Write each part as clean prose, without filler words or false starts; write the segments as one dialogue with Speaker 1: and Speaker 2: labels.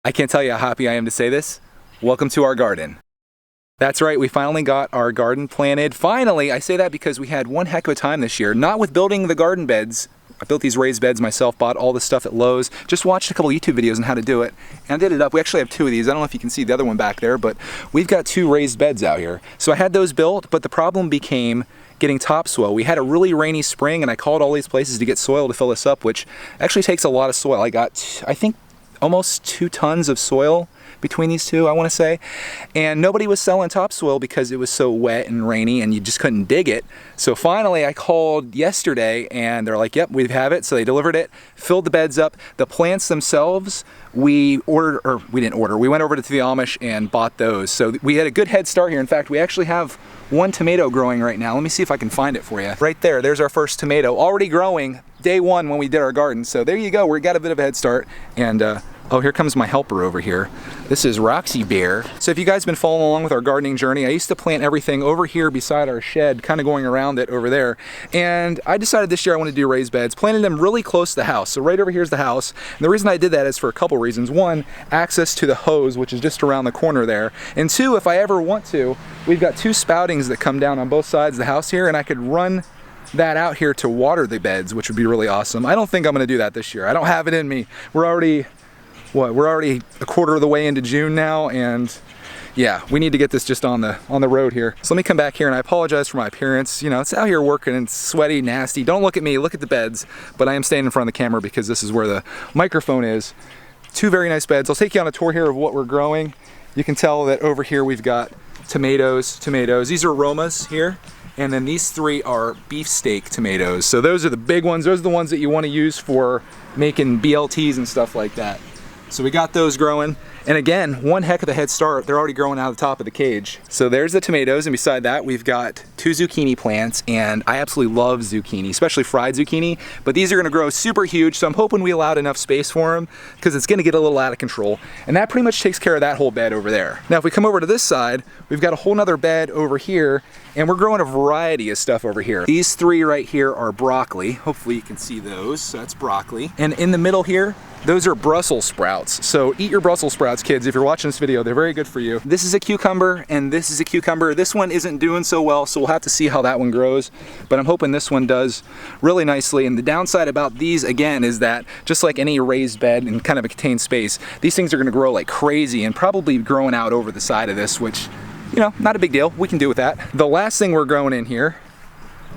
Speaker 1: I can't tell you how happy I am to say this. Welcome to our garden. That's right, we finally got our garden planted. Finally, I say that because we had one heck of a time this year, not with building the garden beds. I built these raised beds myself, bought all the stuff at Lowe's, just watched a couple YouTube videos on how to do it, and I did it up. We actually have two of these. I don't know if you can see the other one back there, but we've got two raised beds out here. So I had those built, but the problem became getting topsoil. We had a really rainy spring, and I called all these places to get soil to fill this up, which actually takes a lot of soil. I got, I think, almost 2 tons of soil between these two, I want to say. And nobody was selling topsoil because it was so wet and rainy and you just couldn't dig it. So finally I called yesterday and they're like, yep, we have it. So they delivered it, filled the beds up. The plants themselves, we went over to the Amish and bought those. So we had a good head start here. In fact, we actually have one tomato growing right now. Let me see if I can find it for you. Right there, there's our first tomato already growing day one when we did our garden. So there you go, we got a bit of a head start. And oh, here comes my helper over here. This is Roxy Bear. So if you guys have been following along with our gardening journey, I used to plant everything over here beside our shed, kind of going around it over there. And I decided this year I want to do raised beds, planted them really close to the house. So right over here is the house. And the reason I did that is for a couple reasons. One, access to the hose, which is just around the corner there. And two, if I ever want to, we've got 2 spoutings that come down on both sides of the house here, and I could run that out here to water the beds, which would be really awesome. I don't think I'm going to do that this year. I don't have it in me. We're already a quarter of the way into June now, and yeah, we need to get this just on the road here. So let me come back here, and I apologize for my appearance. You know, it's out here working and it's sweaty, nasty. Don't look at me, look at the beds. But I am staying in front of the camera because this is where the microphone is. 2 very nice beds. I'll take you on a tour here of what we're growing. You can tell that over here we've got tomatoes. These are Romas here. And then these 3 are beefsteak tomatoes. So those are the big ones. Those are the ones that you want to use for making BLTs and stuff like that. So we got those growing. And again, one heck of a head start. They're already growing out of the top of the cage. So there's the tomatoes, and beside that we've got 2 zucchini plants, and I absolutely love zucchini, especially fried zucchini, but these are gonna grow super huge, so I'm hoping we allowed enough space for them because it's gonna get a little out of control. And that pretty much takes care of that whole bed over there. Now if we come over to this side, we've got a whole nother bed over here, and we're growing a variety of stuff over here. These 3 right here are broccoli. Hopefully you can see those. So that's broccoli. And in the middle here, those are Brussels sprouts. So eat your Brussels sprouts, kids. If you're watching this video, they're very good for you. This is a cucumber, and this is a cucumber. This one isn't doing so well, so we'll have to see how that one grows. But I'm hoping this one does really nicely. And the downside about these, again, is that just like any raised bed and kind of a contained space, these things are gonna grow like crazy and probably growing out over the side of this, which, you know, not a big deal. We can do with that. The last thing we're growing in here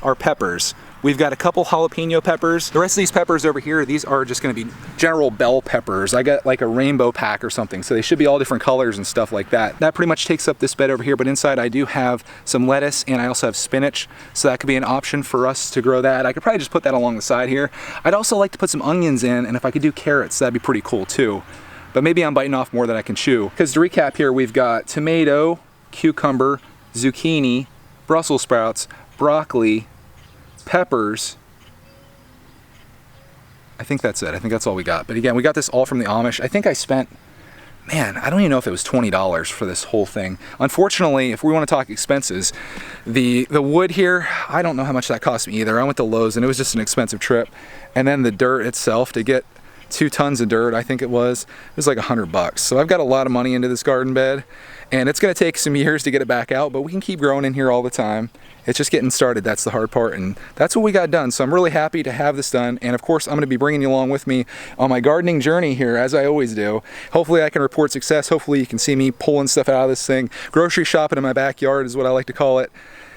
Speaker 1: are peppers. We've got a couple jalapeno peppers. The rest of these peppers over here, these are just gonna be general bell peppers. I got like a rainbow pack or something, so they should be all different colors and stuff like that. That pretty much takes up this bed over here, but inside I do have some lettuce, and I also have spinach, so that could be an option for us to grow that. I could probably just put that along the side here. I'd also like to put some onions in, and if I could do carrots, that'd be pretty cool too. But maybe I'm biting off more than I can chew. Because to recap here, we've got tomato, cucumber, zucchini, Brussels sprouts, broccoli, peppers. I think that's it. I think that's all we got. But again, we got this all from the Amish. I think I spent, man, I don't even know if it was $20 for this whole thing. Unfortunately, if we want to talk expenses, the wood here, I don't know how much that cost me either. I went to Lowe's and it was just an expensive trip. And then the dirt itself, to get 2 tons of dirt, I think it was like $100. So I've got a lot of money into this garden bed, and it's gonna take some years to get it back out, but we can keep growing in here all the time. It's just getting started. That's the hard part, and that's what we got done. So I'm really happy to have this done, and of course I'm gonna be bringing you along with me on my gardening journey here, as I always do. Hopefully I can report success. Hopefully you can see me pulling stuff out of this thing. Grocery shopping in my backyard is what I like to call it,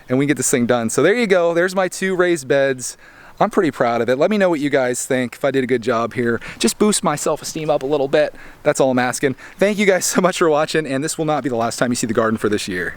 Speaker 1: and we can get this thing done. So there you go. There's my 2 raised beds. I'm pretty proud of it. Let me know what you guys think, if I did a good job here. Just boost my self-esteem up a little bit. That's all I'm asking. Thank you guys so much for watching, and this will not be the last time you see the garden for this year.